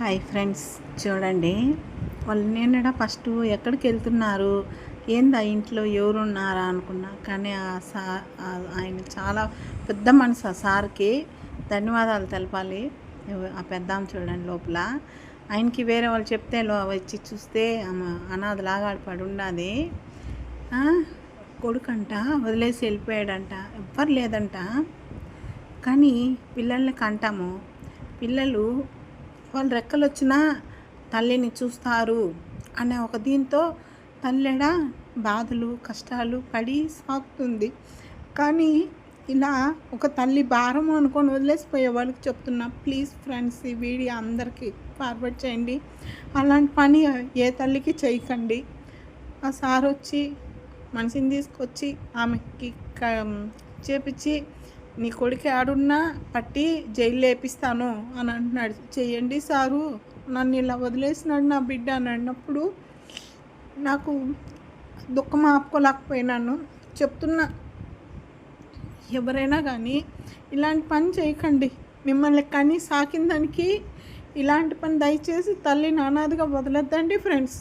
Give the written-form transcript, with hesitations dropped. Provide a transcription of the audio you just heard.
Hi friends, చూడండి. వాళ్ళు నిన్నడ first ఎక్కడికి వెళ్తున్నారు, ఏందా ఇంట్లో ఎవరున్నారా అనుకున్నా. కానీ ఆయన చాలా పెద్ద మనసు. ఆ సార్కి ధన్యవాదాలు తెలపాలి. ఆ పెద్దాం చూడండి లోపల. ఆయనకి వేరే వాళ్ళు చెప్తే వచ్చి చూస్తే అనాథలాగా పడి ఉన్నది. కొడుకంట వదిలేసి వెళ్ళిపోయాడంట, ఎవ్వరు లేదంట. కానీ పిల్లల్ని కంటాము, పిల్లలు వాళ్ళు రెక్కలు వచ్చినా తల్లిని చూస్తారు అనే ఒక దీంతో తల్లెడ బాధలు కష్టాలు పడి సాగుతుంది. కానీ ఇలా ఒక తల్లి భారం అనుకొని వదిలేసిపోయే వాళ్ళకి చెప్తున్నా, ప్లీజ్ ఫ్రెండ్స్, ఈ వీడియో అందరికీ ఫార్వర్డ్ చేయండి. అలాంటి పని ఏ తల్లికి చేయకండి. ఆ సార్ వచ్చి మనిషిని తీసుకొచ్చి ఆమెకి చేపించి, నీ కొడుకు ఆడున్నా పట్టి జైలు వేపిస్తాను అని అంటున్నాడు. చెయ్యండి సారు, నన్ను ఇలా వదిలేసినాడు నా బిడ్డ అని అన్నప్పుడు నాకు దుఃఖం ఆపుకోలేకపోయినాను. చెప్తున్నా, ఎవరైనా కానీ ఇలాంటి పని చేయకండి. మిమ్మల్ని కని సాకిన దానికి ఇలాంటి పని దయచేసి తల్లిని అనాథగా వదలొద్దండి ఫ్రెండ్స్.